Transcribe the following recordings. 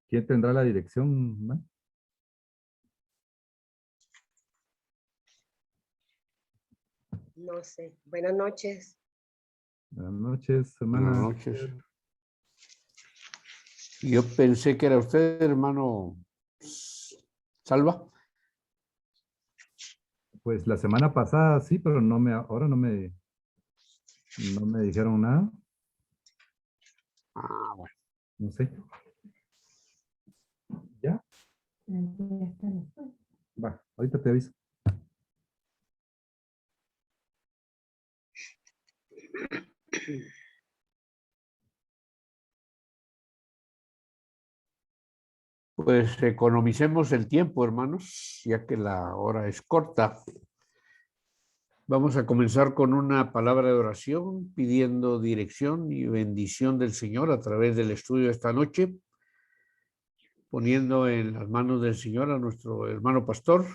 ¿Quién tendrá la dirección, ¿no? No sé. Buenas noches. Buenas noches, Buenas hermana. noches. Yo pensé que era usted, hermano Salva. Pues la semana pasada sí, pero ahora no me dijeron nada. Ah, bueno. No sé. ¿Ya? Va, ahorita te aviso. Pues economicemos el tiempo, hermanos, ya que la hora es corta. Vamos a comenzar con una palabra de oración, pidiendo dirección y bendición del Señor a través del estudio de esta noche, poniendo en las manos del Señor a nuestro hermano pastor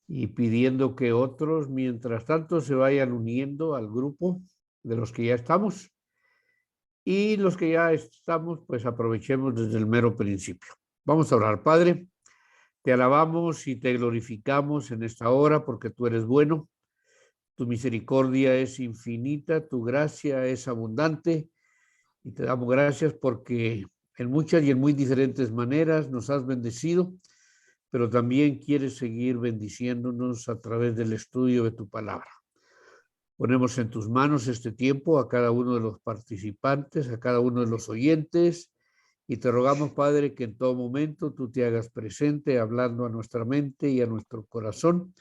y pidiendo que otros, mientras tanto, se vayan uniendo al grupo de los que ya estamos. Y los que ya estamos, pues aprovechemos desde el mero principio. Vamos a orar. Padre, te alabamos y te glorificamos en esta hora porque tú eres bueno, tu misericordia es infinita, tu gracia es abundante y te damos gracias porque en muchas y en muy diferentes maneras nos has bendecido, pero también quieres seguir bendiciéndonos a través del estudio de tu palabra. Ponemos en tus manos este tiempo a cada uno de los participantes, a cada uno de los oyentes, y te rogamos, Padre, que en todo momento tú te hagas presente, hablando a nuestra mente y a nuestro corazón,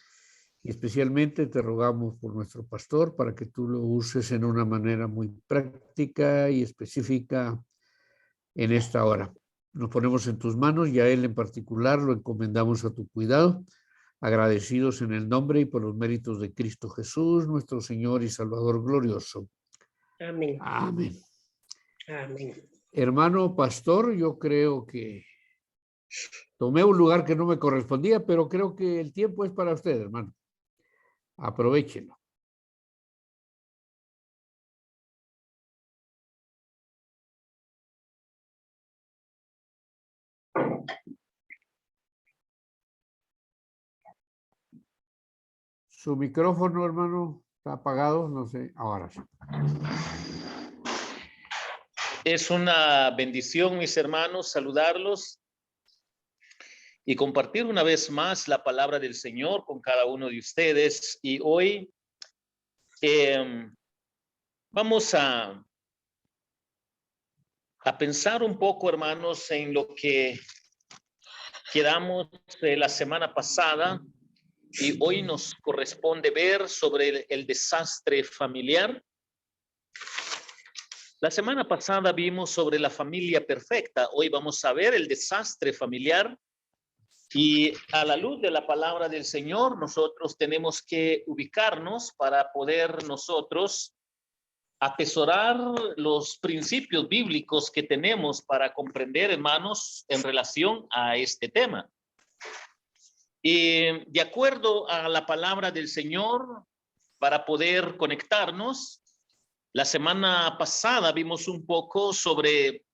y especialmente te rogamos por nuestro pastor, para que tú lo uses en una manera muy práctica y específica en esta hora. Nos ponemos en tus manos y a él en particular lo encomendamos a tu cuidado, agradecidos en el nombre y por los méritos de Cristo Jesús, nuestro Señor y Salvador glorioso. Amén. Amén. Amén. Hermano pastor, yo creo que tomé un lugar que no me correspondía, pero creo que el tiempo es para usted, hermano. Aprovéchelo. Su micrófono, hermano, está apagado, no sé, ahora sí. Es una bendición, mis hermanos, saludarlos y compartir una vez más la palabra del Señor con cada uno de ustedes. Y hoy vamos a pensar un poco, hermanos, en lo que quedamos la semana pasada, y hoy nos corresponde ver sobre el desastre familiar. La semana pasada vimos sobre la familia perfecta. Hoy vamos a ver el desastre familiar. Y a la luz de la palabra del Señor, nosotros tenemos que ubicarnos para poder nosotros atesorar los principios bíblicos que tenemos para comprender, hermanos, en relación a este tema. Y de acuerdo a la palabra del Señor, para poder conectarnos, la semana pasada vimos un poco sobre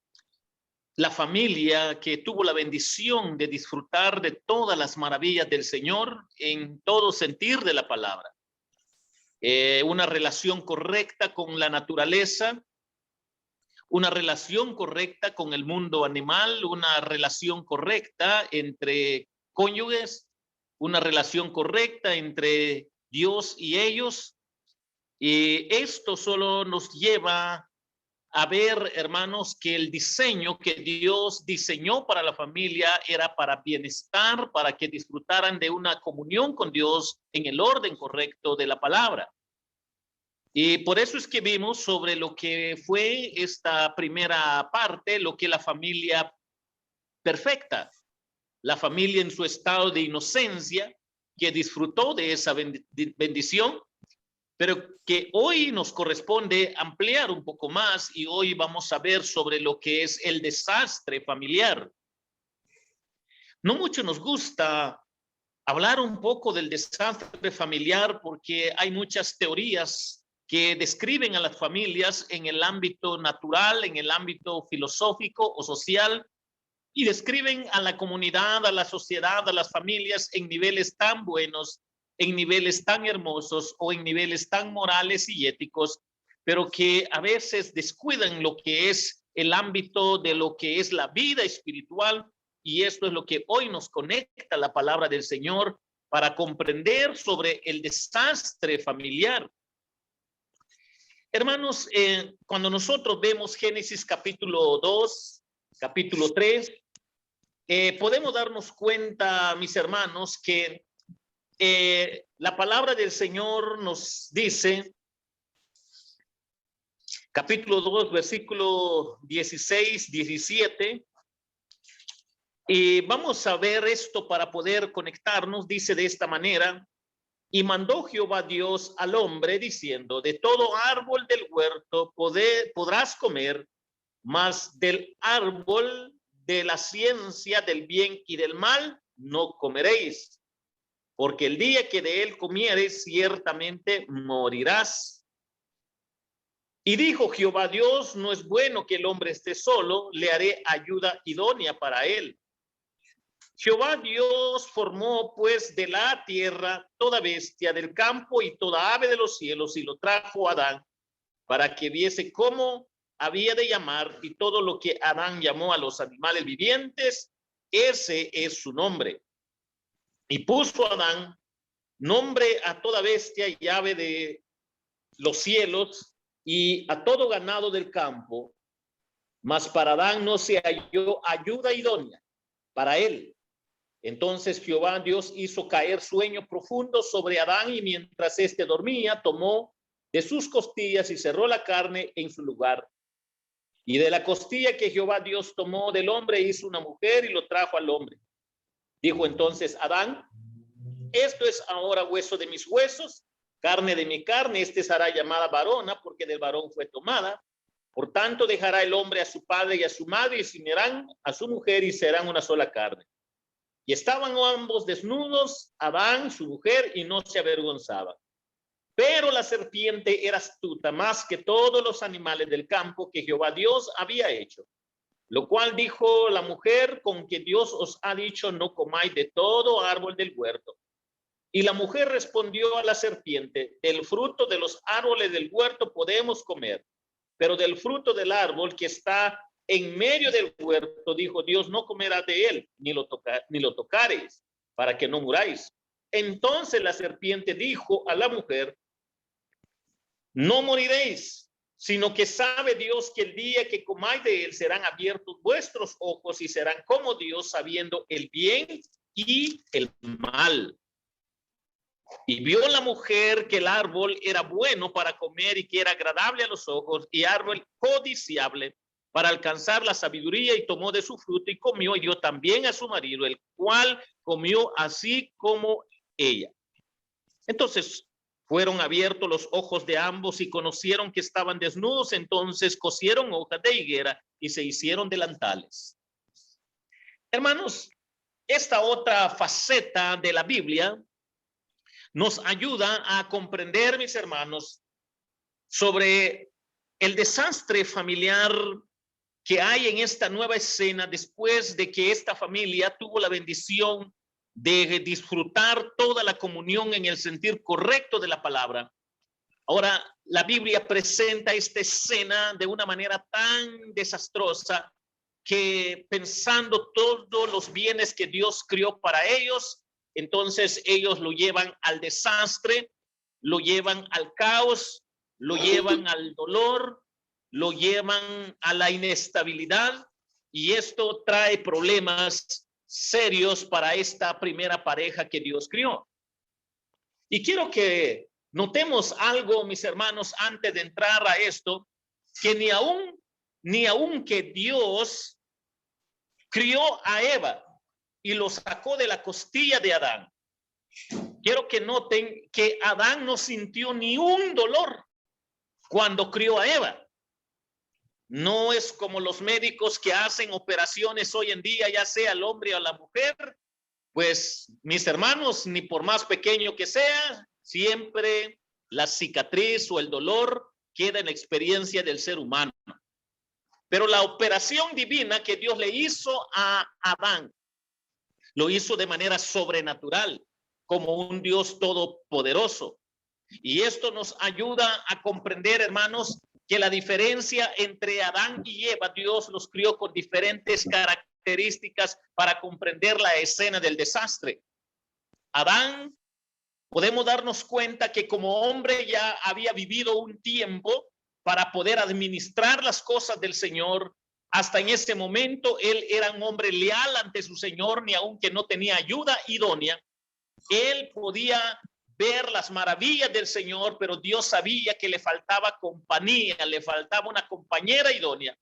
la familia que tuvo la bendición de disfrutar de todas las maravillas del Señor en todo sentir de la palabra. Una relación correcta con la naturaleza, una relación correcta con el mundo animal, una relación correcta entre cónyuges, una relación correcta entre Dios y ellos. Y esto solo nos lleva a ver, hermanos, que el diseño que Dios diseñó para la familia era para bienestar, para que disfrutaran de una comunión con Dios en el orden correcto de la palabra. Y por eso es que vimos sobre lo que fue esta primera parte, lo que la familia perfecta, la familia en su estado de inocencia, que disfrutó de esa bendición, pero que hoy nos corresponde ampliar un poco más, y hoy vamos a ver sobre lo que es el desastre familiar. No mucho nos gusta hablar un poco del desastre familiar porque hay muchas teorías que describen a las familias en el ámbito natural, en el ámbito filosófico o social, y describen a la comunidad, a la sociedad, a las familias en niveles tan buenos, en niveles tan hermosos o en niveles tan morales y éticos, pero que a veces descuidan lo que es el ámbito de lo que es la vida espiritual, y esto es lo que hoy nos conecta la palabra del Señor para comprender sobre el desastre familiar. Hermanos, cuando nosotros vemos Génesis capítulo 2, capítulo 3, podemos darnos cuenta, mis hermanos, que la palabra del Señor nos dice, capítulo 2, versículo 16, 17, y vamos a ver esto para poder conectarnos. Dice de esta manera: y mandó Jehová Dios al hombre diciendo, de todo árbol del huerto podrás comer, mas del árbol de la ciencia del bien y del mal no comeréis, porque el día que de él comieres ciertamente morirás. Y dijo Jehová Dios, no es bueno que el hombre esté solo, le haré ayuda idónea para él. Jehová Dios formó pues de la tierra toda bestia del campo y toda ave de los cielos, y lo trajo a Adán para que viese cómo había de llamar, y todo lo que Adán llamó a los animales vivientes, ese es su nombre. Y puso Adán nombre a toda bestia y ave de los cielos y a todo ganado del campo, mas para Adán no se halló ayuda idónea para él. Entonces Jehová Dios hizo caer sueño profundo sobre Adán, y mientras éste dormía, tomó de sus costillas y cerró la carne en su lugar. Y de la costilla que Jehová Dios tomó del hombre hizo una mujer y lo trajo al hombre. Dijo entonces Adán, esto es ahora hueso de mis huesos, carne de mi carne, este será llamada varona, porque del varón fue tomada. Por tanto dejará el hombre a su padre y a su madre, y se unirán a su mujer y serán una sola carne. Y estaban ambos desnudos, Adán, su mujer, y no se avergonzaban. Pero la serpiente era astuta más que todos los animales del campo que Jehová Dios había hecho. Lo cual dijo la mujer, con que Dios os ha dicho, no comáis de todo árbol del huerto. Y la mujer respondió a la serpiente, del fruto de los árboles del huerto podemos comer, pero del fruto del árbol que está en medio del huerto, dijo Dios, no comerás de él, ni lo tocaréis, para que no muráis. Entonces la serpiente dijo a la mujer, no moriréis, sino que sabe Dios que el día que comáis de él serán abiertos vuestros ojos y serán como Dios, sabiendo el bien y el mal. Y vio la mujer que el árbol era bueno para comer y que era agradable a los ojos, y árbol codiciable para alcanzar la sabiduría, y tomó de su fruto y comió, y dio también a su marido, el cual comió así como ella. Entonces fueron abiertos los ojos de ambos y conocieron que estaban desnudos. Entonces cosieron hojas de higuera y se hicieron delantales. Hermanos, esta otra faceta de la Biblia nos ayuda a comprender, mis hermanos, sobre el desastre familiar que hay en esta nueva escena después de que esta familia tuvo la bendición de disfrutar toda la comunión en el sentido correcto de la palabra. Ahora, la Biblia presenta esta escena de una manera tan desastrosa que, pensando todos los bienes que Dios creó para ellos, entonces ellos lo llevan al desastre, lo llevan al caos, lo llevan al dolor, lo llevan a la inestabilidad, y esto trae problemas serios para esta primera pareja que Dios crió. Y quiero que notemos algo, mis hermanos, antes de entrar a esto, que ni aún que Dios crió a Eva y lo sacó de la costilla de Adán, quiero que noten que Adán no sintió ni un dolor cuando crió a Eva. No es como los médicos que hacen operaciones hoy en día, ya sea el hombre o la mujer. Pues, mis hermanos, ni por más pequeño que sea, siempre la cicatriz o el dolor queda en la experiencia del ser humano. Pero la operación divina que Dios le hizo a Adán, lo hizo de manera sobrenatural, como un Dios todopoderoso. Y esto nos ayuda a comprender, hermanos, que la diferencia entre Adán y Eva, Dios los crió con diferentes características para comprender la escena del desastre. Adán, podemos darnos cuenta que como hombre ya había vivido un tiempo para poder administrar las cosas del Señor. Hasta en ese momento él era un hombre leal ante su Señor, ni aunque no tenía ayuda idónea. Él podía ver las maravillas del Señor, pero Dios sabía que le faltaba compañía, le faltaba una compañera idónea.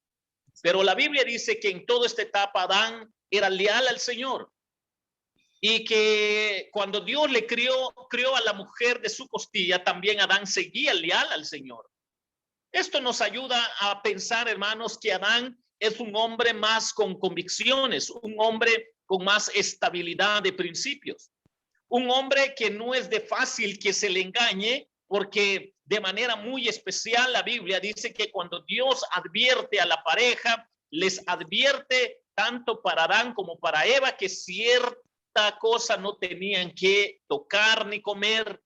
Pero la Biblia dice que en toda esta etapa Adán era leal al Señor. Y que cuando Dios le crió a la mujer de su costilla, también Adán seguía leal al Señor. Esto nos ayuda a pensar, hermanos, que Adán es un hombre más con convicciones, un hombre con más estabilidad de principios, un hombre que no es de fácil que se le engañe, porque de manera muy especial la Biblia dice que cuando Dios advierte a la pareja, les advierte tanto para Adán como para Eva que cierta cosa no tenían que tocar ni comer.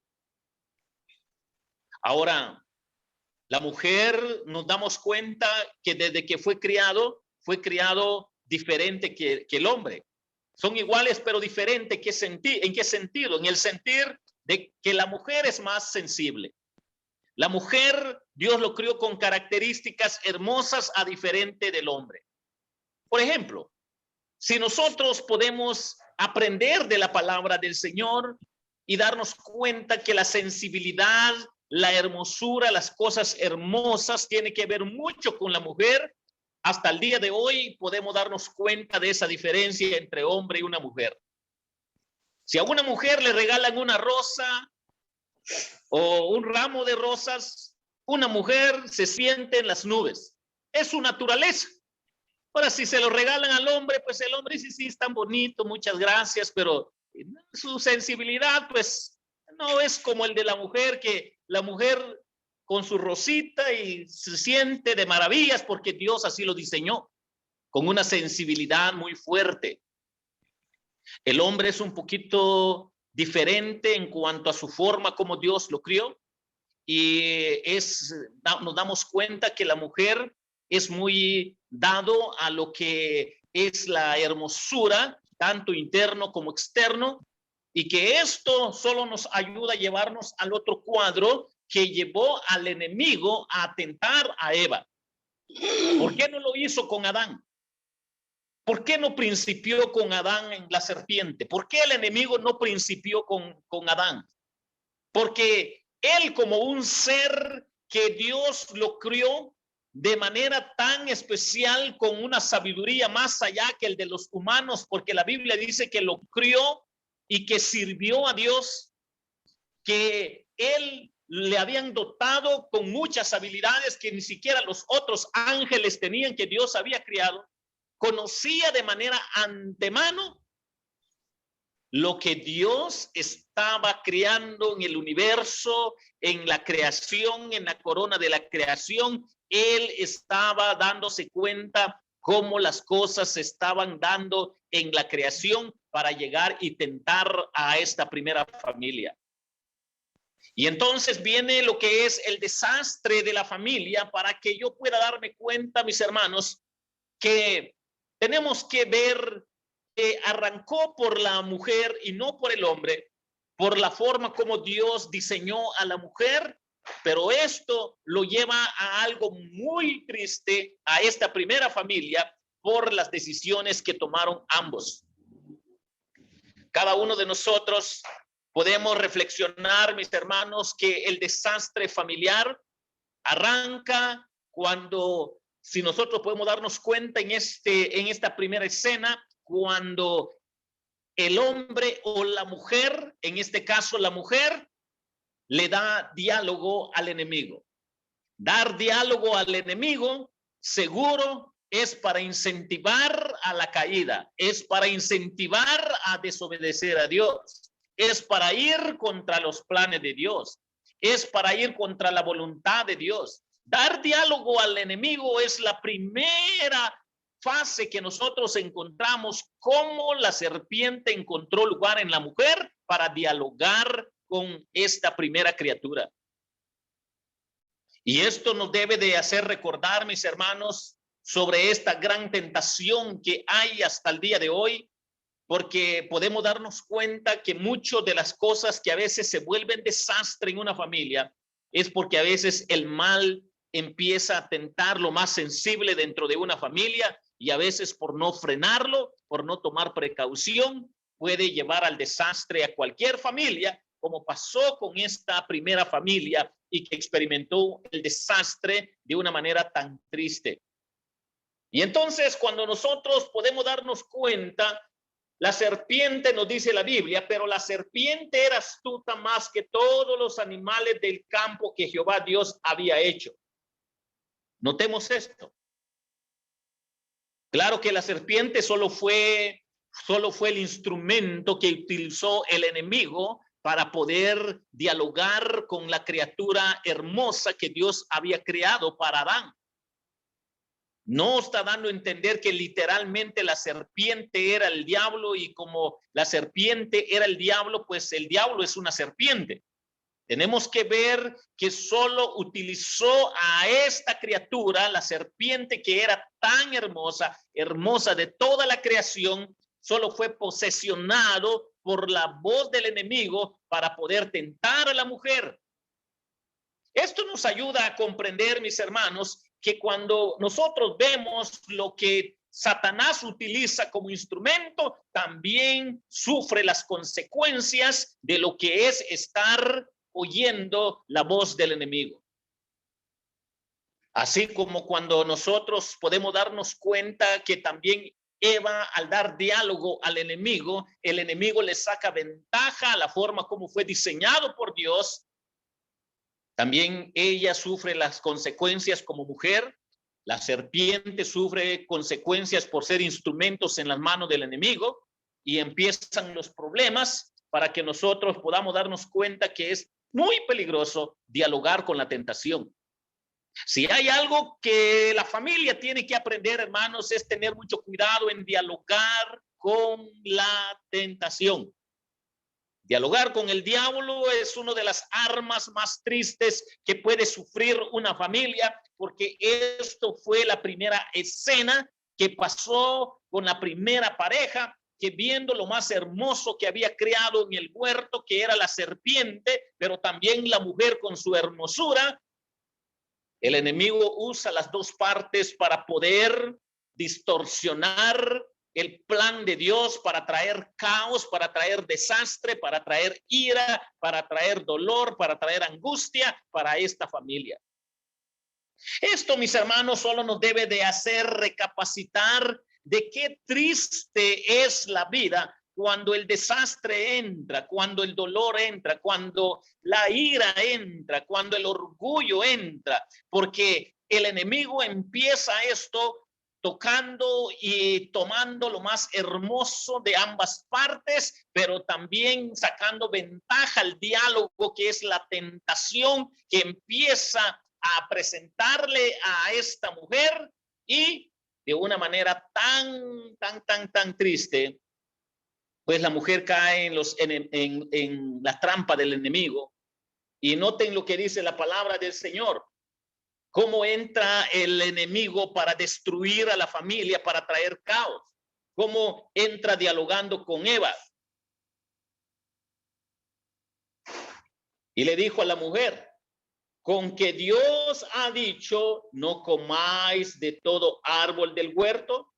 Ahora, la mujer, nos damos cuenta que desde que fue criado diferente que el hombre. Son iguales, pero diferente. ¿En qué sentido? En el sentir de que la mujer es más sensible. La mujer, Dios lo crió con características hermosas a diferente del hombre. Por ejemplo, si nosotros podemos aprender de la palabra del Señor y darnos cuenta que la sensibilidad, la hermosura, las cosas hermosas tiene que ver mucho con la mujer. Hasta el día de hoy podemos darnos cuenta de esa diferencia entre hombre y una mujer. Si a una mujer le regalan una rosa o un ramo de rosas, una mujer se siente en las nubes. Es su naturaleza. Ahora, si se lo regalan al hombre, pues el hombre dice, sí, es tan bonito, muchas gracias, pero su sensibilidad, pues, no es como el de la mujer, que la mujer con su rosita y se siente de maravillas porque Dios así lo diseñó, con una sensibilidad muy fuerte. El hombre es un poquito diferente en cuanto a su forma, como Dios lo crió, y nos damos cuenta que la mujer es muy dado a lo que es la hermosura, tanto interno como externo, y que esto solo nos ayuda a llevarnos al otro cuadro que llevó al enemigo a atentar a Eva. ¿Por qué no lo hizo con Adán? ¿Por qué no principió con Adán en la serpiente? ¿Por qué el enemigo no principió con Adán? Porque él, como un ser que Dios lo crió de manera tan especial, con una sabiduría más allá que el de los humanos, porque la Biblia dice que lo crió y que sirvió a Dios, que él le habían dotado con muchas habilidades que ni siquiera los otros ángeles tenían, que Dios había creado. Conocía de manera antemano lo que Dios estaba creando en el universo, en la creación, en la corona de la creación. Él estaba dándose cuenta cómo las cosas se estaban dando en la creación para llegar y tentar a esta primera familia. Y entonces viene lo que es el desastre de la familia, para que yo pueda darme cuenta, mis hermanos, que tenemos que ver que arrancó por la mujer y no por el hombre, por la forma como Dios diseñó a la mujer, pero esto lo lleva a algo muy triste a esta primera familia por las decisiones que tomaron ambos. Cada uno de nosotros podemos reflexionar, mis hermanos, que el desastre familiar arranca cuando, si nosotros podemos darnos cuenta en esta primera escena, cuando el hombre o la mujer, en este caso la mujer, le da diálogo al enemigo. Dar diálogo al enemigo, seguro, es para incentivar a la caída, es para incentivar a desobedecer a Dios, es para ir contra los planes de Dios, es para ir contra la voluntad de Dios. Dar diálogo al enemigo es la primera fase que nosotros encontramos, cómo la serpiente encontró lugar en la mujer para dialogar con esta primera criatura. Y esto nos debe de hacer recordar, mis hermanos, sobre esta gran tentación que hay hasta el día de hoy, porque podemos darnos cuenta que muchas de las cosas que a veces se vuelven desastre en una familia es porque a veces el mal empieza a tentar lo más sensible dentro de una familia, y a veces por no frenarlo, por no tomar precaución, puede llevar al desastre a cualquier familia, como pasó con esta primera familia y que experimentó el desastre de una manera tan triste. Y entonces, cuando nosotros podemos darnos cuenta, la serpiente, nos dice la Biblia, pero la serpiente era astuta más que todos los animales del campo que Jehová Dios había hecho. Notemos esto. Claro que la serpiente solo fue el instrumento que utilizó el enemigo para poder dialogar con la criatura hermosa que Dios había creado para Adán. No está dando a entender que literalmente la serpiente era el diablo, y como la serpiente era el diablo, pues el diablo es una serpiente. Tenemos que ver que solo utilizó a esta criatura, la serpiente, que era tan hermosa, hermosa de toda la creación, solo fue posesionado por la voz del enemigo para poder tentar a la mujer. Esto nos ayuda a comprender, mis hermanos, que cuando nosotros vemos lo que Satanás utiliza como instrumento, también sufre las consecuencias de lo que es estar oyendo la voz del enemigo. Así como cuando nosotros podemos darnos cuenta que también Eva, al dar diálogo al enemigo, el enemigo le saca ventaja a la forma como fue diseñado por Dios. También ella sufre las consecuencias como mujer. La serpiente sufre consecuencias por ser instrumentos en las manos del enemigo, y empiezan los problemas para que nosotros podamos darnos cuenta que es muy peligroso dialogar con la tentación. Si hay algo que la familia tiene que aprender, hermanos, es tener mucho cuidado en dialogar con la tentación. Dialogar con el diablo es una de las armas más tristes que puede sufrir una familia, porque esto fue la primera escena que pasó con la primera pareja, que viendo lo más hermoso que había creado en el huerto, que era la serpiente, pero también la mujer con su hermosura, el enemigo usa las dos partes para poder distorsionar el plan de Dios, para traer caos, para traer desastre, para traer ira, para traer dolor, para traer angustia para esta familia. Esto, mis hermanos, solo nos debe de hacer recapacitar de qué triste es la vida cuando el desastre entra, cuando el dolor entra, cuando la ira entra, cuando el orgullo entra, porque el enemigo empieza esto tocando y tomando lo más hermoso de ambas partes, pero también sacando ventaja al diálogo, que es la tentación que empieza a presentarle a esta mujer, y de una manera tan triste, pues la mujer cae en la trampa del enemigo. Y noten lo que dice la palabra del Señor. Cómo entra el enemigo para destruir a la familia, para traer caos. Cómo entra dialogando con Eva. Y le dijo a la mujer: con que Dios ha dicho, no comáis de todo árbol del huerto.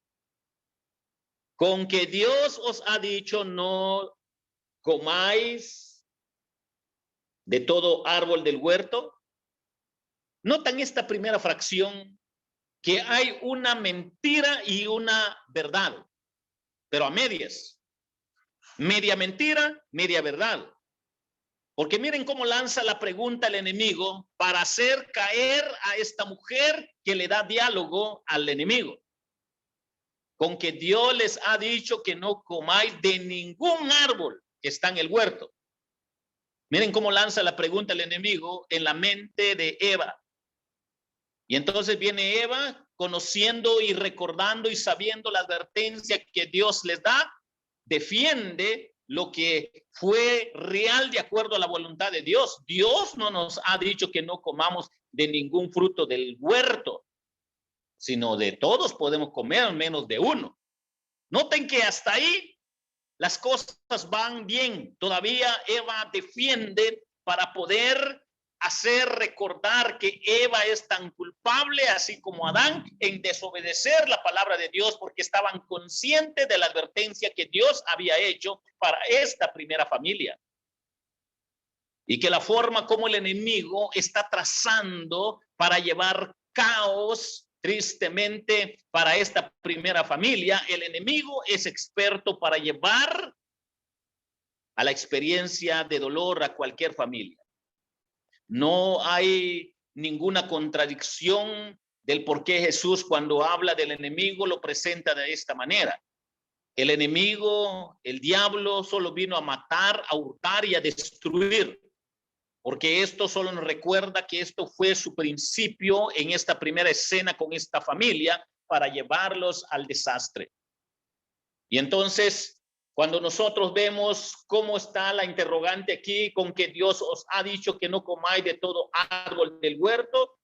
Con que Dios os ha dicho, no comáis de todo árbol del huerto. Notan esta primera fracción, que hay una mentira y una verdad, pero a medias. Media mentira, media verdad. Porque miren cómo lanza la pregunta el enemigo para hacer caer a esta mujer que le da diálogo al enemigo. Con que Dios les ha dicho que no comáis de ningún árbol que está en el huerto. Miren cómo lanza la pregunta el enemigo en la mente de Eva. Y entonces viene Eva, conociendo y recordando y sabiendo la advertencia que Dios les da, defiende lo que fue real de acuerdo a la voluntad de Dios. Dios no nos ha dicho que no comamos de ningún fruto del huerto, sino de todos podemos comer, menos de uno. Noten que hasta ahí las cosas van bien. Todavía Eva defiende para poder hacer recordar que Eva es tan culpable, así como Adán, en desobedecer la palabra de Dios, porque estaban conscientes de la advertencia que Dios había hecho para esta primera familia. Y que la forma como el enemigo está trazando para llevar caos, tristemente, para esta primera familia, el enemigo es experto para llevar a la experiencia de dolor a cualquier familia. No hay ninguna contradicción del por qué Jesús, cuando habla del enemigo, lo presenta de esta manera. El enemigo, el diablo, solo vino a matar, a hurtar y a destruir. Porque esto solo nos recuerda que esto fue su principio en esta primera escena con esta familia para llevarlos al desastre. Y entonces, cuando nosotros vemos cómo está la interrogante aquí con que Dios os ha dicho que no comáis de todo árbol del huerto,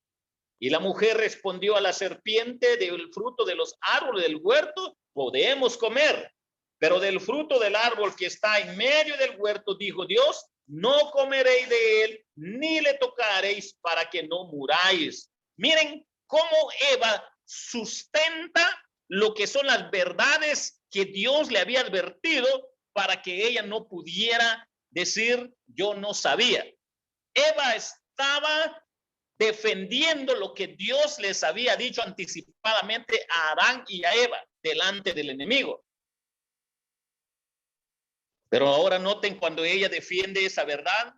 y la mujer respondió a la serpiente: del fruto de los árboles del huerto podemos comer, pero del fruto del árbol que está en medio del huerto, dijo Dios, no comeréis de él, ni le tocaréis para que no muráis. Miren cómo Eva sustenta lo que son las verdades que Dios le había advertido para que ella no pudiera decir yo no sabía. Eva estaba defendiendo lo que Dios les había dicho anticipadamente a Adán y a Eva delante del enemigo. Pero ahora noten cuando ella defiende esa verdad,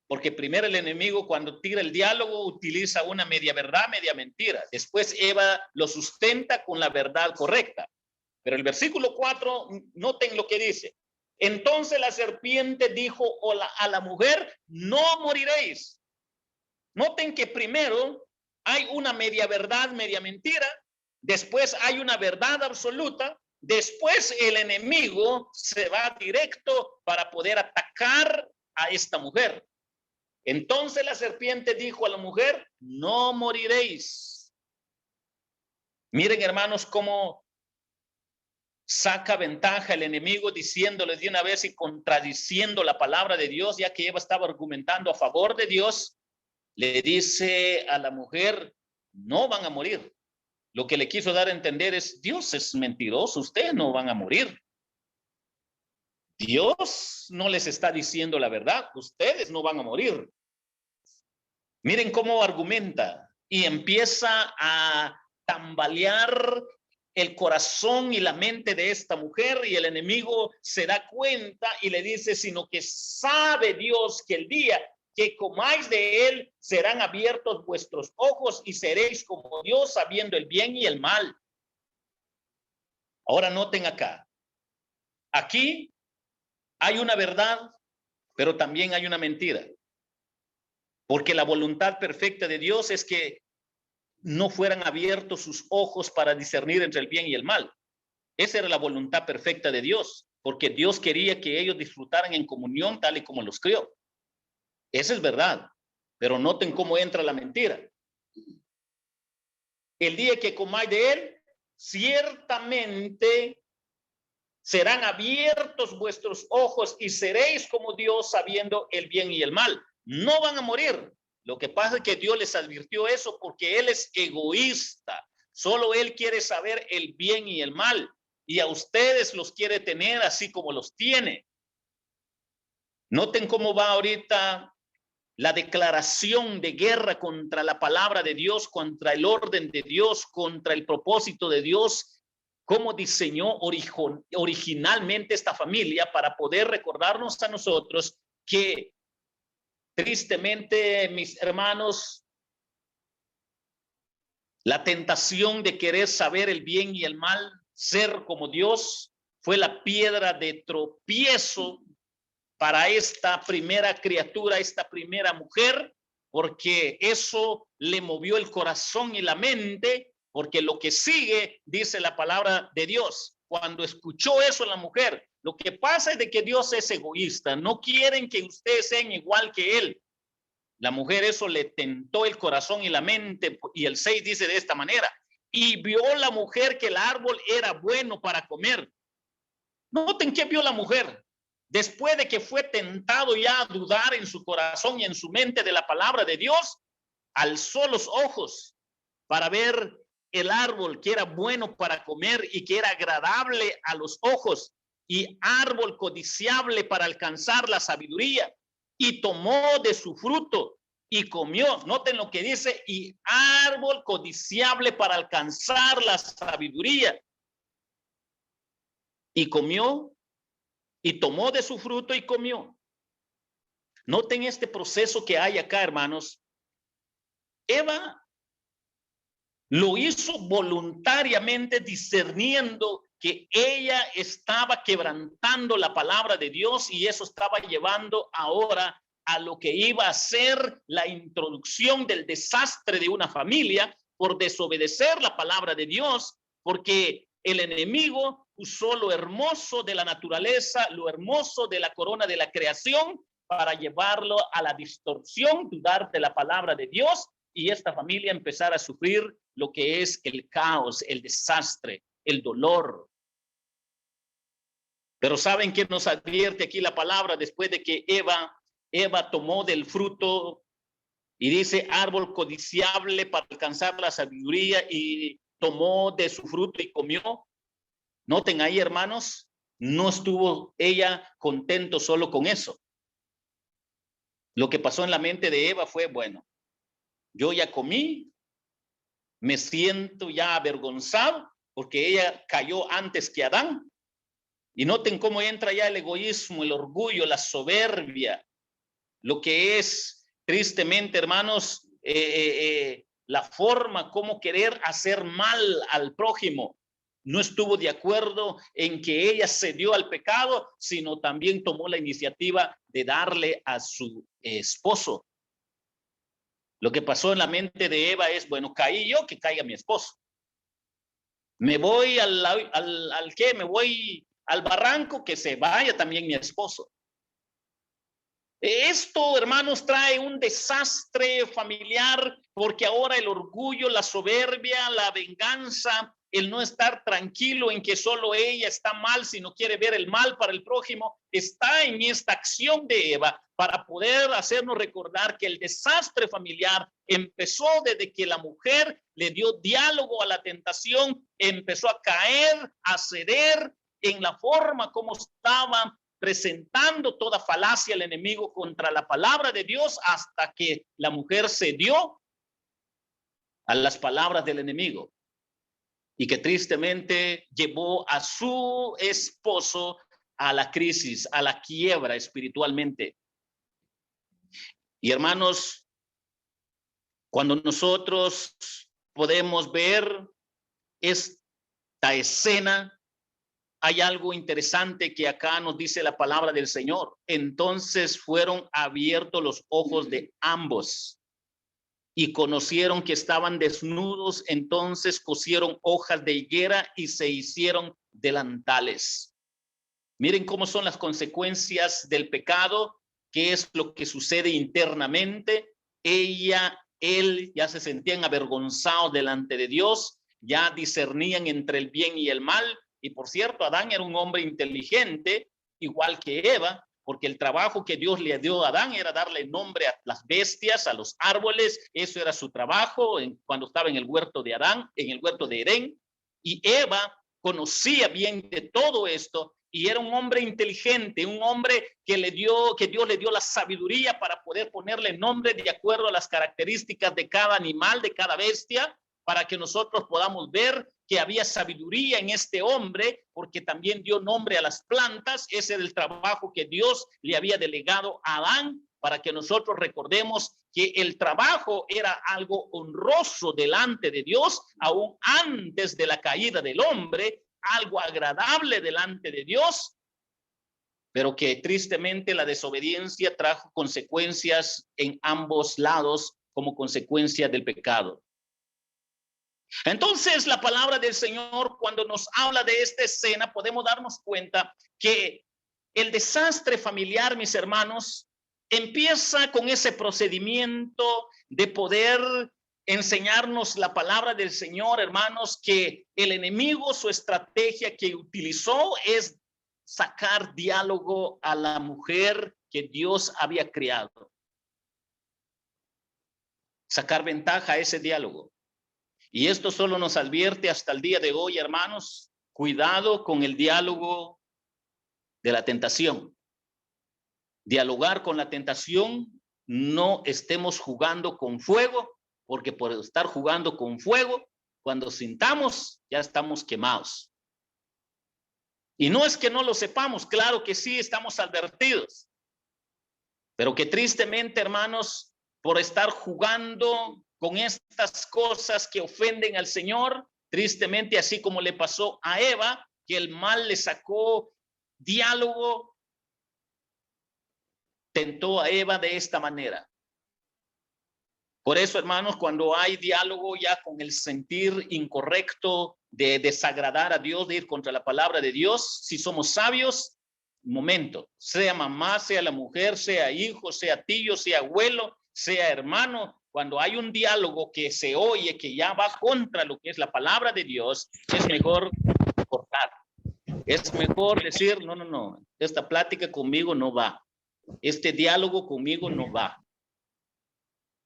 porque primero el enemigo, cuando tira el diálogo, utiliza una media verdad, media mentira. Después Eva lo sustenta con la verdad correcta. Pero el versículo 4, noten lo que dice. Entonces la serpiente dijo a la mujer, no moriréis. Noten que primero hay una media verdad, media mentira. Después hay una verdad absoluta. Después el enemigo se va directo para poder atacar a esta mujer. Entonces la serpiente dijo a la mujer, no moriréis. Miren, hermanos, cómo saca ventaja el enemigo diciéndole de una vez y contradiciendo la palabra de Dios, ya que Eva estaba argumentando a favor de Dios. Le dice a la mujer, no van a morir. Lo que le quiso dar a entender es, Dios es mentiroso, ustedes no van a morir. Dios no les está diciendo la verdad, ustedes no van a morir. Miren cómo argumenta y empieza a tambalear el corazón y la mente de esta mujer, y el enemigo se da cuenta y le dice, sino que sabe Dios que el día que comáis de él, serán abiertos vuestros ojos y seréis como Dios, sabiendo el bien y el mal. Ahora noten acá. Aquí hay una verdad, pero también hay una mentira. Porque la voluntad perfecta de Dios es que no fueran abiertos sus ojos para discernir entre el bien y el mal. Esa era la voluntad perfecta de Dios, porque Dios quería que ellos disfrutaran en comunión tal y como los crió. Esa es verdad, pero noten cómo entra la mentira. El día que comáis de él, ciertamente serán abiertos vuestros ojos y seréis como Dios, sabiendo el bien y el mal. No van a morir. Lo que pasa es que Dios les advirtió eso porque él es egoísta. Solo él quiere saber el bien y el mal, y a ustedes los quiere tener así como los tiene. Noten cómo va ahorita la declaración de guerra contra la palabra de Dios, contra el orden de Dios, contra el propósito de Dios, cómo diseñó originalmente esta familia para poder recordarnos a nosotros que tristemente, mis hermanos, la tentación de querer saber el bien y el mal, ser como Dios, fue la piedra de tropiezo para esta primera criatura, esta primera mujer, porque eso le movió el corazón y la mente, porque lo que sigue, dice la palabra de Dios, cuando escuchó eso la mujer, lo que pasa es de que Dios es egoísta, no quieren que ustedes sean igual que él. La mujer eso le tentó el corazón y la mente, y el 6 dice de esta manera, y vio la mujer que el árbol era bueno para comer. Noten que vio la mujer. Después de que fue tentado ya a dudar en su corazón y en su mente de la palabra de Dios, alzó los ojos para ver el árbol que era bueno para comer y que era agradable a los ojos y árbol codiciable para alcanzar la sabiduría, y tomó de su fruto y comió. Noten lo que dice, y árbol codiciable para alcanzar la sabiduría, y comió y tomó de su fruto y comió. Noten este proceso que hay acá, hermanos. Eva lo hizo voluntariamente, discerniendo que ella estaba quebrantando la palabra de Dios, y eso estaba llevando ahora a lo que iba a ser la introducción del desastre de una familia por desobedecer la palabra de Dios, porque el enemigo usó lo hermoso de la naturaleza, lo hermoso de la corona de la creación, para llevarlo a la distorsión, dudar de la palabra de Dios, y esta familia empezar a sufrir lo que es el caos, el desastre, el dolor. Pero ¿saben qué nos advierte aquí la palabra después de que Eva tomó del fruto y dice árbol codiciable para alcanzar la sabiduría, y tomó de su fruto y comió? Noten ahí, hermanos, no estuvo ella contento solo con eso. Lo que pasó en la mente de Eva fue, bueno, yo ya comí, me siento ya avergonzado porque ella cayó antes que Adán. Y noten cómo entra ya el egoísmo, el orgullo, la soberbia, lo que es tristemente, hermanos, la forma como querer hacer mal al prójimo. No estuvo de acuerdo en que ella cedió al pecado, sino también tomó la iniciativa de darle a su esposo. Lo que pasó en la mente de Eva es, bueno, caí yo, que caiga mi esposo. Me voy me voy al barranco, que se vaya también mi esposo. Esto, hermanos, trae un desastre familiar, porque ahora el orgullo, la soberbia, la venganza, el no estar tranquilo en que solo ella está mal, sino quiere ver el mal para el prójimo, está en esta acción de Eva para poder hacernos recordar que el desastre familiar empezó desde que la mujer le dio diálogo a la tentación, empezó a caer, a ceder en la forma como estaba presentando toda falacia al enemigo contra la palabra de Dios, hasta que la mujer cedió a las palabras del enemigo, y que tristemente llevó a su esposo a la crisis, a la quiebra espiritualmente. Y hermanos, cuando nosotros podemos ver esta escena, hay algo interesante que acá nos dice la palabra del Señor. Entonces fueron abiertos los ojos de ambos y conocieron que estaban desnudos. Entonces cosieron hojas de higuera y se hicieron delantales. Miren cómo son las consecuencias del pecado, qué es lo que sucede internamente. Él ya se sentían avergonzados delante de Dios, ya discernían entre el bien y el mal. Y por cierto, Adán era un hombre inteligente, igual que Eva, porque el trabajo que Dios le dio a Adán era darle nombre a las bestias, a los árboles. Eso era su trabajo cuando estaba en el huerto de Adán, en el huerto de Edén. Y Eva conocía bien de todo esto, y era un hombre inteligente, un hombre que Dios le dio la sabiduría para poder ponerle nombre de acuerdo a las características de cada animal, de cada bestia, para que nosotros podamos ver que había sabiduría en este hombre, porque también dio nombre a las plantas. Ese era el trabajo que Dios le había delegado a Adán, para que nosotros recordemos que el trabajo era algo honroso delante de Dios, aún antes de la caída del hombre, algo agradable delante de Dios. pero que tristemente la desobediencia trajo consecuencias en ambos lados como consecuencia del pecado. Entonces, la palabra del Señor, cuando nos habla de esta escena, podemos darnos cuenta que el desastre familiar, mis hermanos, empieza con ese procedimiento de poder enseñarnos la palabra del Señor, hermanos, que el enemigo, su estrategia que utilizó es sacar diálogo a la mujer que Dios había creado. Sacar ventaja a ese diálogo. Y esto solo nos advierte hasta el día de hoy, hermanos, cuidado con el diálogo de la tentación. Dialogar con la tentación, no estemos jugando con fuego, porque por estar jugando con fuego, cuando sintamos, ya estamos quemados. Y no es que no lo sepamos, claro que sí, estamos advertidos. Pero que tristemente, hermanos, por estar jugando con estas cosas que ofenden al Señor, tristemente, así como le pasó a Eva, que el mal le sacó diálogo, tentó a Eva de esta manera. Por eso, hermanos, cuando hay diálogo ya con el sentir incorrecto de desagradar a Dios, de ir contra la palabra de Dios, si somos sabios, momento, sea mamá, sea la mujer, sea hijo, sea tío, sea abuelo, sea hermano, cuando hay un diálogo que se oye que ya va contra lo que es la palabra de Dios, es mejor cortar. Es mejor decir, no, esta plática conmigo no va. Este diálogo conmigo no va.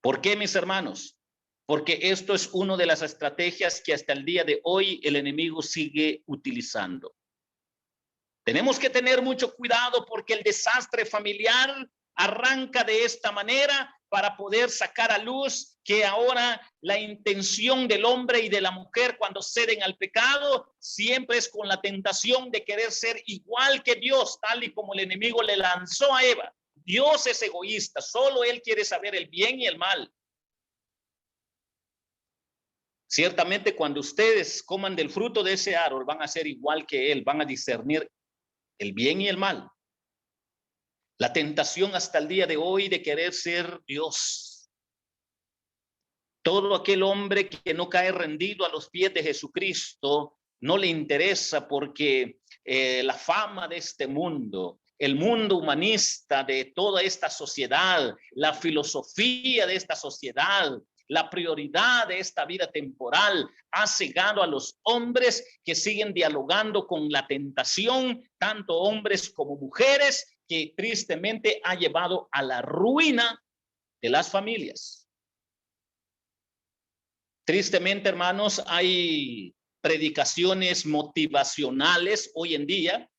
¿Por qué, mis hermanos? Porque esto es una de las estrategias que hasta el día de hoy el enemigo sigue utilizando. Tenemos que tener mucho cuidado porque el desastre familiar arranca de esta manera para poder sacar a luz que ahora la intención del hombre y de la mujer cuando ceden al pecado siempre es con la tentación de querer ser igual que Dios, tal y como el enemigo le lanzó a Eva. Dios es egoísta, solo Él quiere saber el bien y el mal. Ciertamente cuando ustedes coman del fruto de ese árbol van a ser igual que Él, van a discernir el bien y el mal. La tentación hasta el día de hoy de querer ser Dios. Todo aquel hombre que no cae rendido a los pies de Jesucristo no le interesa porque la fama de este mundo, el mundo humanista de toda esta sociedad, la filosofía de esta sociedad, la prioridad de esta vida temporal ha cegado a los hombres que siguen dialogando con la tentación, tanto hombres como mujeres, que tristemente ha llevado a la ruina de las familias. Tristemente, hermanos, hay predicaciones motivacionales hoy en día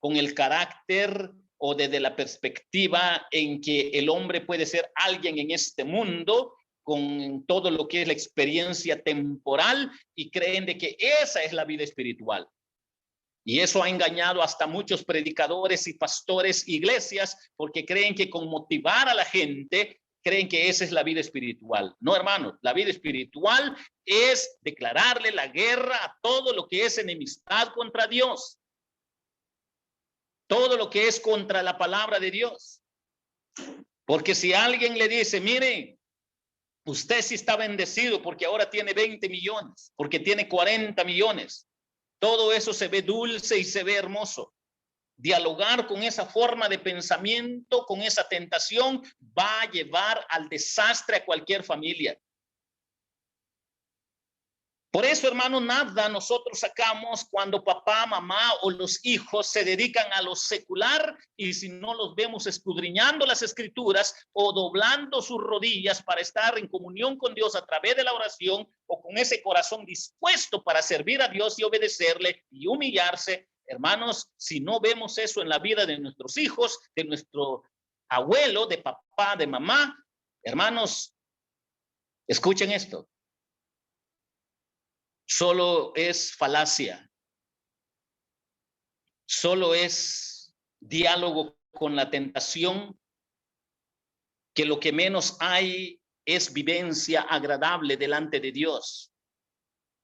con el carácter o desde la perspectiva en que el hombre puede ser alguien en este mundo con todo lo que es la experiencia temporal y creen de que esa es la vida espiritual. Y eso ha engañado hasta muchos predicadores y pastores, iglesias, porque creen que con motivar a la gente, creen que esa es la vida espiritual. No, hermanos, la vida espiritual es declararle la guerra a todo lo que es enemistad contra Dios. Todo lo que es contra la palabra de Dios. Porque si alguien le dice, mire, usted sí está bendecido porque ahora tiene 20 millones, porque tiene 40 millones. Todo eso se ve dulce y se ve hermoso. Dialogar con esa forma de pensamiento, con esa tentación, va a llevar al desastre a cualquier familia. Por eso, hermano, nada nosotros sacamos cuando papá, mamá o los hijos se dedican a lo secular y si no los vemos escudriñando las escrituras o doblando sus rodillas para estar en comunión con Dios a través de la oración o con ese corazón dispuesto para servir a Dios y obedecerle y humillarse. Hermanos, si no vemos eso en la vida de nuestros hijos, de nuestro abuelo, de papá, de mamá, hermanos, escuchen esto. Solo es falacia, solo es diálogo con la tentación, que lo que menos hay es vivencia agradable delante de Dios.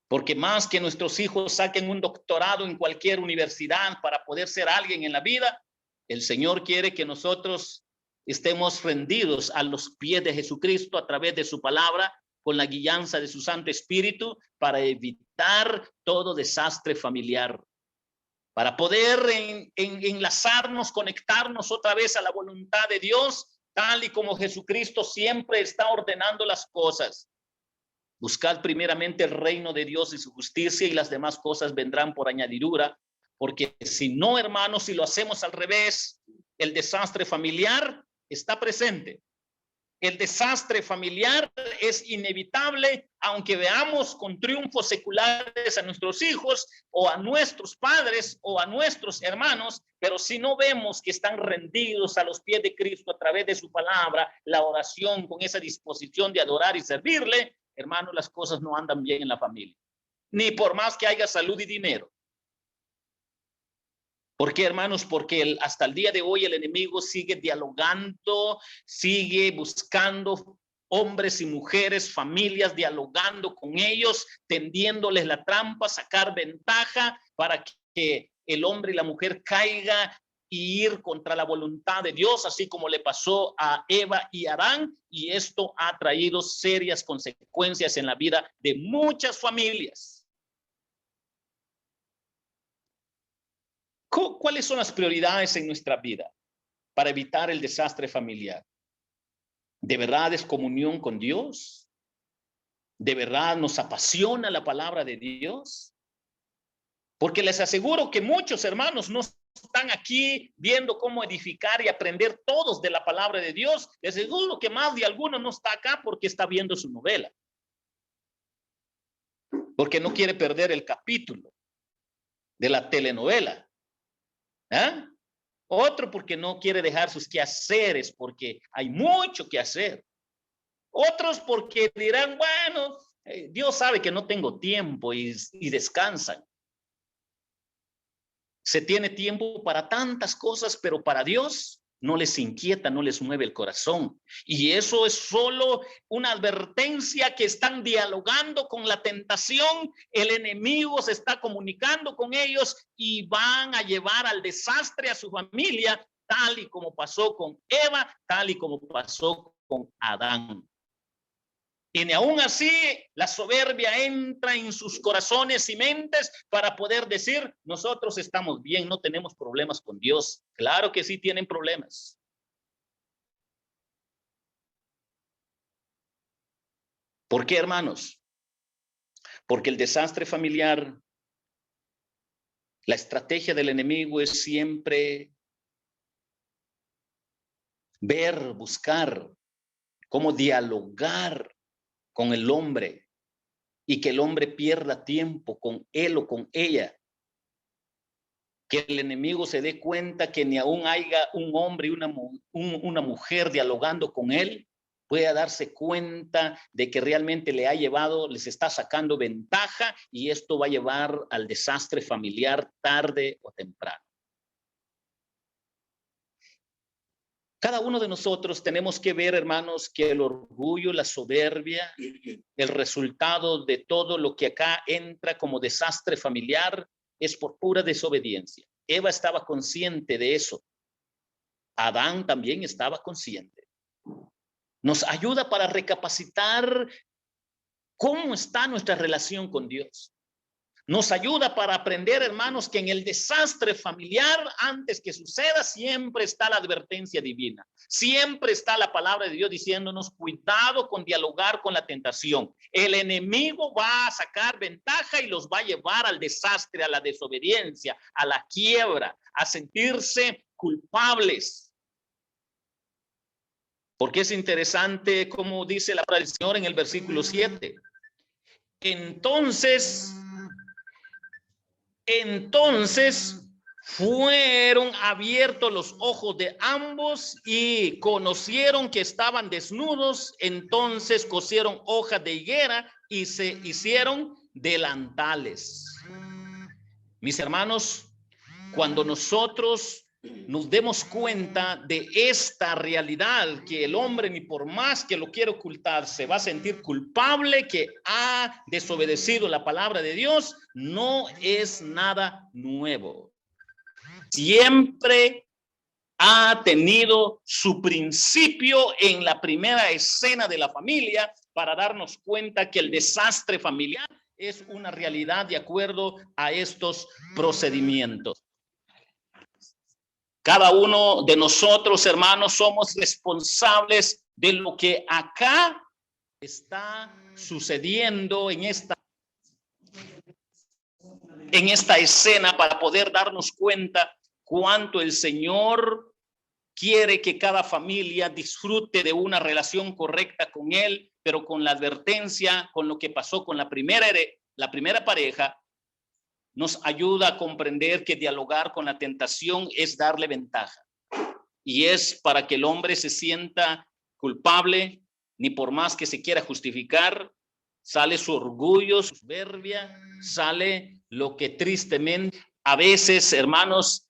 Porque más que nuestros hijos saquen un doctorado en cualquier universidad para poder ser alguien en la vida, El Señor quiere que nosotros estemos rendidos a los pies de Jesucristo a través de su palabra, con la guianza de su Santo Espíritu, para evitar todo desastre familiar, para poder enlazarnos, conectarnos otra vez a la voluntad de Dios, tal y como Jesucristo siempre está ordenando las cosas. Buscad primeramente el reino de Dios y su justicia, y las demás cosas vendrán por añadidura, porque si no, hermanos, si lo hacemos al revés, el desastre familiar está presente. El desastre familiar es inevitable, aunque veamos con triunfos seculares a nuestros hijos o a nuestros padres o a nuestros hermanos, pero si no vemos que están rendidos a los pies de Cristo a través de su palabra, la oración, con esa disposición de adorar y servirle, hermanos, las cosas no andan bien en la familia, ni por más que haya salud y dinero. ¿Por qué, hermanos? Porque hasta el día de hoy el enemigo sigue dialogando, sigue buscando hombres y mujeres, familias, dialogando con ellos, tendiéndoles la trampa, sacar ventaja para que el hombre y la mujer caiga y ir contra la voluntad de Dios, así como le pasó a Eva y Adán, y esto ha traído serias consecuencias en la vida de muchas familias. ¿Cuáles son las prioridades en nuestra vida para evitar el desastre familiar? ¿De verdad es comunión con Dios? ¿De verdad nos apasiona la palabra de Dios? Porque les aseguro que muchos hermanos no están aquí viendo cómo edificar y aprender todos de la palabra de Dios. Les aseguro que más de alguno no está acá porque está viendo su novela, porque no quiere perder el capítulo de la telenovela. Otro porque no quiere dejar sus quehaceres, porque hay mucho que hacer. Otros porque dirán, bueno, Dios sabe que no tengo tiempo, y descansan. Se tiene tiempo para tantas cosas, pero para Dios no les inquieta, no les mueve el corazón. Y eso es solo una advertencia que están dialogando con la tentación. El enemigo se está comunicando con ellos y van a llevar al desastre a su familia, tal y como pasó con Eva, tal y como pasó con Adán. Y ni aún así la soberbia entra en sus corazones y mentes para poder decir, nosotros estamos bien, no tenemos problemas con Dios. Claro que sí tienen problemas. ¿Por qué, hermanos? Porque el desastre familiar, la estrategia del enemigo es siempre ver, buscar cómo dialogar con el hombre y que el hombre pierda tiempo con él o con ella. Que el enemigo se dé cuenta que ni aún haya un hombre y una mujer dialogando con él, pueda darse cuenta de que realmente les está sacando ventaja, y esto va a llevar al desastre familiar tarde o temprano. Cada uno de nosotros tenemos que ver, hermanos, que el orgullo, la soberbia, el resultado de todo lo que acá entra como desastre familiar es por pura desobediencia. Eva estaba consciente de eso. Adán también estaba consciente. Nos ayuda para recapacitar cómo está nuestra relación con Dios. Nos ayuda para aprender, hermanos, que en el desastre familiar, antes que suceda, siempre está la advertencia divina. Siempre está la palabra de Dios diciéndonos, cuidado con dialogar con la tentación. El enemigo va a sacar ventaja y los va a llevar al desastre, a la desobediencia, a la quiebra, a sentirse culpables. Porque es interesante como dice la palabra del Señor en el versículo 7. Entonces fueron abiertos los ojos de ambos y conocieron que estaban desnudos. Entonces cosieron hojas de higuera y se hicieron delantales. Mis hermanos, cuando nosotros nos demos cuenta de esta realidad, que el hombre ni por más que lo quiera ocultar se va a sentir culpable, que ha desobedecido la palabra de Dios, no es nada nuevo. Siempre ha tenido su principio en la primera escena de la familia para darnos cuenta que el desastre familiar es una realidad de acuerdo a estos procedimientos. Cada uno de nosotros, hermanos, somos responsables de lo que acá está sucediendo en esta escena para poder darnos cuenta cuánto el Señor quiere que cada familia disfrute de una relación correcta con Él, pero con la advertencia, con lo que pasó con la primera pareja, nos ayuda a comprender que dialogar con la tentación es darle ventaja. Y es para que el hombre se sienta culpable, ni por más que se quiera justificar, sale su orgullo, su soberbia, sale lo que tristemente a veces, hermanos,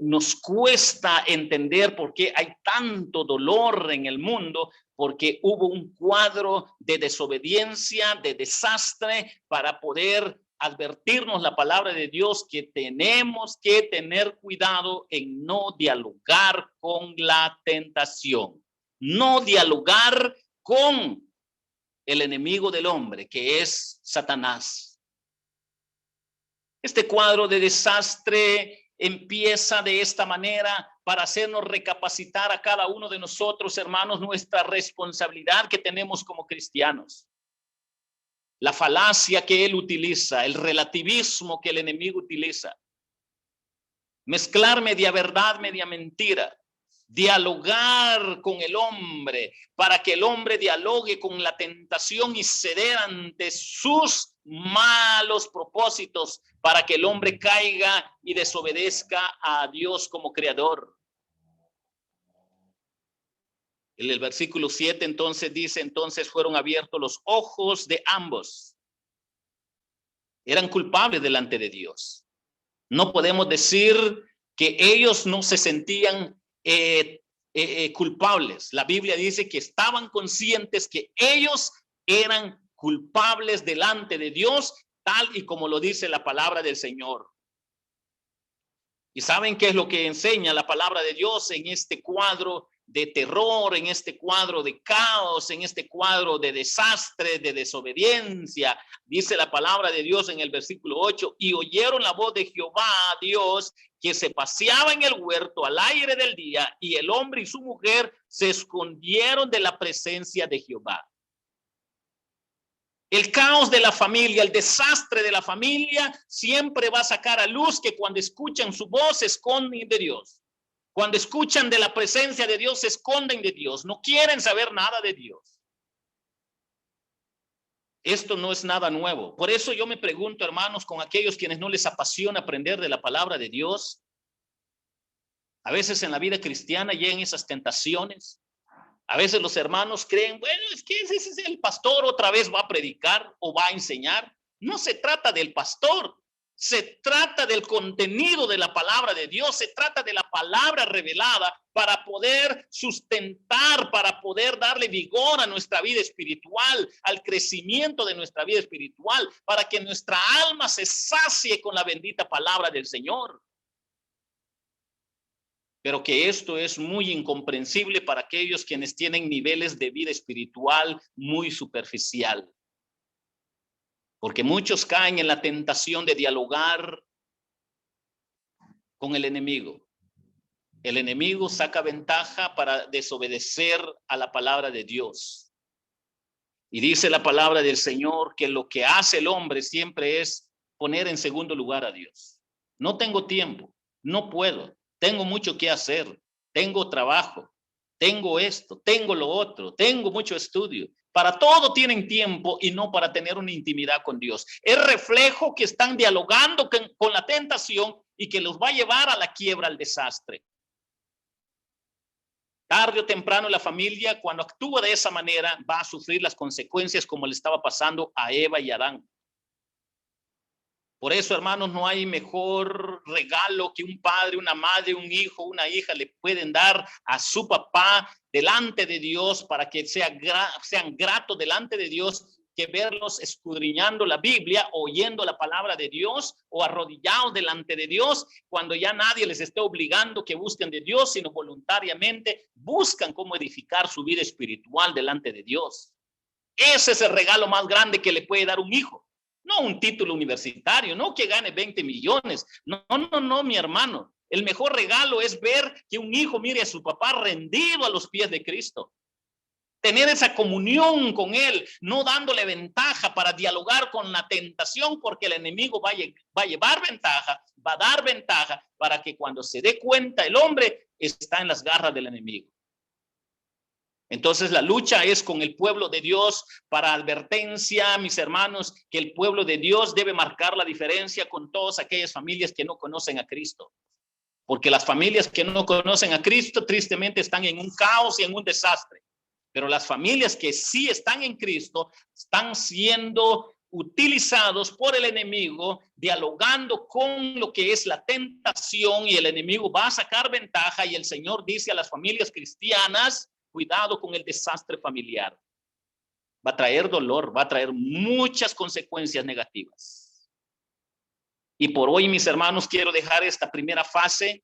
nos cuesta entender por qué hay tanto dolor en el mundo, porque hubo un cuadro de desobediencia, de desastre, para poder advertirnos la palabra de Dios que tenemos que tener cuidado en no dialogar con la tentación, no dialogar con el enemigo del hombre, que es Satanás. Este cuadro de desastre empieza de esta manera para hacernos recapacitar a cada uno de nosotros, hermanos, nuestra responsabilidad que tenemos como cristianos. La falacia que él utiliza, el relativismo que el enemigo utiliza. Mezclar media verdad, media mentira. Dialogar con el hombre para que el hombre dialogue con la tentación y ceder ante sus malos propósitos para que el hombre caiga y desobedezca a Dios como creador. En el versículo 7 entonces dice, entonces fueron abiertos los ojos de ambos. Eran culpables delante de Dios. No podemos decir que ellos no se sentían culpables. La Biblia dice que estaban conscientes que ellos eran culpables delante de Dios, tal y como lo dice la palabra del Señor. ¿Y saben qué es lo que enseña la palabra de Dios en este cuadro de terror, en este cuadro de caos, en este cuadro de desastre, de desobediencia? Dice la palabra de Dios en el versículo 8, y oyeron la voz de Jehová, Dios, que se paseaba en el huerto al aire del día, y el hombre y su mujer se escondieron de la presencia de Jehová. El caos de la familia, el desastre de la familia, siempre va a sacar a luz que cuando escuchan su voz se esconden de Dios. Cuando escuchan de la presencia de Dios se esconden de Dios. No quieren saber nada de Dios. Esto no es nada nuevo. Por eso yo me pregunto, hermanos, con aquellos quienes no les apasiona aprender de la palabra de Dios, a veces en la vida cristiana llegan esas tentaciones. A veces los hermanos creen, bueno, es que ese es el pastor, otra vez va a predicar o va a enseñar. No se trata del pastor, se trata del contenido de la palabra de Dios, se trata de la palabra revelada para poder sustentar, para poder darle vigor a nuestra vida espiritual, al crecimiento de nuestra vida espiritual, para que nuestra alma se sacie con la bendita palabra del Señor. Pero que esto es muy incomprensible para aquellos quienes tienen niveles de vida espiritual muy superficial. Porque muchos caen en la tentación de dialogar con el enemigo. El enemigo saca ventaja para desobedecer a la palabra de Dios. Y dice la palabra del Señor que lo que hace el hombre siempre es poner en segundo lugar a Dios. No tengo tiempo, no puedo. Tengo mucho que hacer, tengo trabajo, tengo esto, tengo lo otro, tengo mucho estudio. Para todo tienen tiempo y no para tener una intimidad con Dios. Es reflejo que están dialogando con la tentación y que los va a llevar a la quiebra, al desastre. Tarde o temprano la familia, cuando actúa de esa manera, va a sufrir las consecuencias como le estaba pasando a Eva y Adán. Por eso, hermanos, no hay mejor regalo que un padre, una madre, un hijo, una hija le pueden dar a su papá delante de Dios para que sean gratos delante de Dios que verlos escudriñando la Biblia, oyendo la palabra de Dios o arrodillados delante de Dios, cuando ya nadie les esté obligando que busquen de Dios, sino voluntariamente buscan cómo edificar su vida espiritual delante de Dios. Ese es el regalo más grande que le puede dar un hijo. No un título universitario, no que gane 20 millones. No, mi hermano. El mejor regalo es ver que un hijo mire a su papá rendido a los pies de Cristo. Tener esa comunión con él, no dándole ventaja para dialogar con la tentación, porque el enemigo va a llevar ventaja, va a dar ventaja para que cuando se dé cuenta el hombre está en las garras del enemigo. Entonces la lucha es con el pueblo de Dios. Para advertencia, mis hermanos, que el pueblo de Dios debe marcar la diferencia con todas aquellas familias que no conocen a Cristo. Porque las familias que no conocen a Cristo tristemente están en un caos y en un desastre. Pero las familias que sí están en Cristo están siendo utilizados por el enemigo, dialogando con lo que es la tentación, y el enemigo va a sacar ventaja. Y el Señor dice a las familias cristianas: cuidado con el desastre familiar. Va a traer dolor, va a traer muchas consecuencias negativas. Y por hoy, mis hermanos, quiero dejar esta primera fase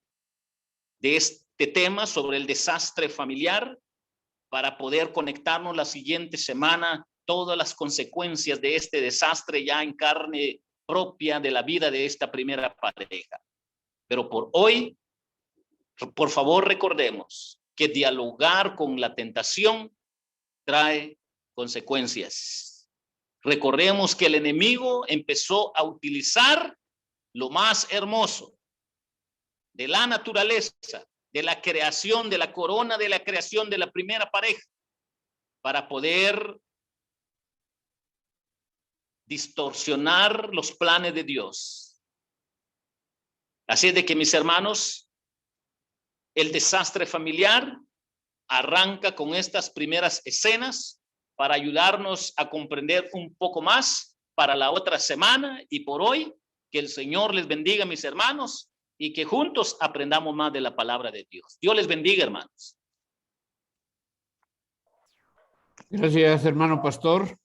de este tema sobre el desastre familiar para poder conectarnos la siguiente semana, todas las consecuencias de este desastre ya en carne propia de la vida de esta primera pareja. Pero por hoy, por favor, recordemos que dialogar con la tentación trae consecuencias. Recordemos que el enemigo empezó a utilizar lo más hermoso de la naturaleza, de la creación, de la corona de la creación de la primera pareja, para poder distorsionar los planes de Dios. Así es de que, mis hermanos, el desastre familiar arranca con estas primeras escenas para ayudarnos a comprender un poco más para la otra semana. Y por hoy, que el Señor les bendiga, mis hermanos, y que juntos aprendamos más de la palabra de Dios. Dios les bendiga, hermanos. Gracias, hermano pastor.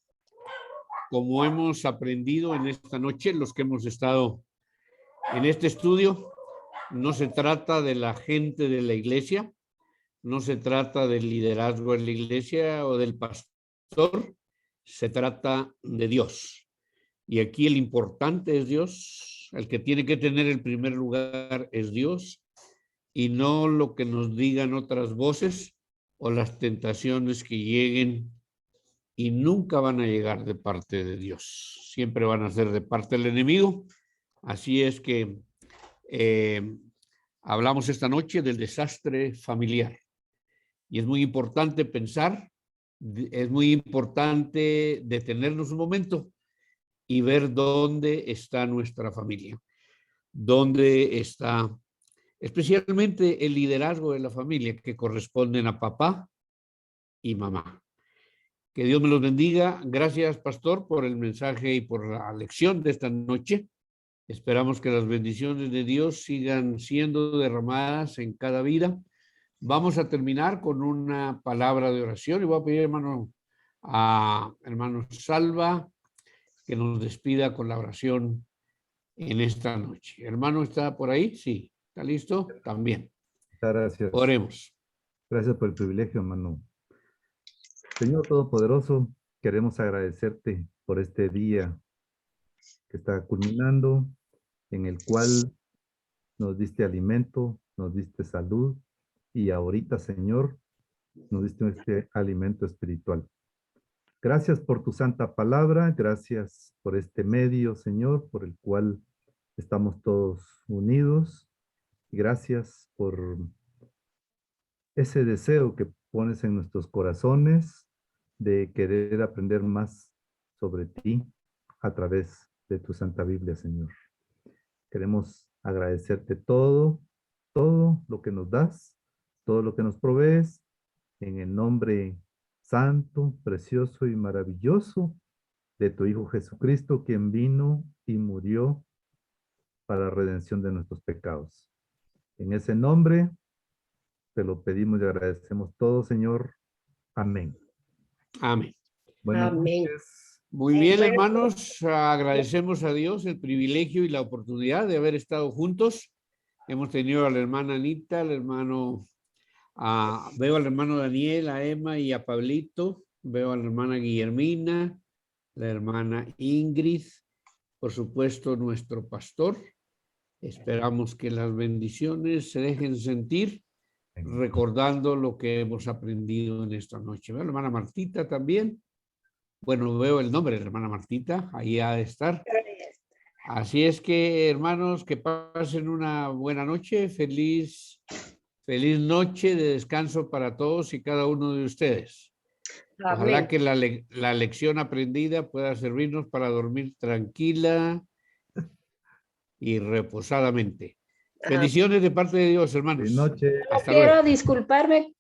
Como hemos aprendido en esta noche, los que hemos estado en este estudio, no se trata de la gente de la iglesia, no se trata del liderazgo en la iglesia o del pastor, se trata de Dios. Y aquí el importante es Dios. El que tiene que tener el primer lugar es Dios, y no lo que nos digan otras voces o las tentaciones que lleguen, y nunca van a llegar de parte de Dios. Siempre van a ser de parte del enemigo. Así es que hablamos esta noche del desastre familiar. Y es muy importante pensar, es muy importante detenernos un momento y ver dónde está nuestra familia, dónde está especialmente el liderazgo de la familia, que corresponden a papá y mamá. Que Dios me los bendiga. Gracias, pastor, por el mensaje y por la lección de esta noche. Esperamos que las bendiciones de Dios sigan siendo derramadas en cada vida. Vamos a terminar con una palabra de oración y voy a pedir a hermano Salva que nos despida con la oración en esta noche. ¿Hermano está por ahí? Sí. ¿Está listo? También. Muchas gracias. Oremos. Gracias por el privilegio, hermano. Señor Todopoderoso, queremos agradecerte por este día que está culminando, en el cual nos diste alimento, nos diste salud, y ahorita, Señor, nos diste este alimento espiritual. Gracias por tu santa palabra, gracias por este medio, Señor, por el cual estamos todos unidos. Gracias por ese deseo que pones en nuestros corazones de querer aprender más sobre ti a través de tu Santa Biblia, Señor. Queremos agradecerte todo lo que nos das, todo lo que nos provees, en el nombre santo, precioso y maravilloso de tu Hijo Jesucristo, quien vino y murió para la redención de nuestros pecados. En ese nombre te lo pedimos y agradecemos todo, Señor. Amén. Amén. Buenas Amén. noches. Muy bien, Bueno. hermanos, agradecemos a Dios el privilegio y la oportunidad de haber estado juntos. Hemos tenido a la hermana Anita, al hermano, veo al hermano Daniel, a Emma y a Pablito, veo a la hermana Guillermina, la hermana Ingrid, por supuesto nuestro pastor. Esperamos que las bendiciones se dejen sentir recordando lo que hemos aprendido en esta noche. Veo a la hermana Martita también. Bueno, veo el nombre de la hermana Martita, ahí ha de estar. Así es que, hermanos, que pasen una buena noche, feliz noche de descanso para todos y cada uno de ustedes. Ojalá Amén. que la lección aprendida pueda servirnos para dormir tranquila y reposadamente. Bendiciones de parte de Dios, hermanos. Buenas noches. Hasta Quiero luego. disculparme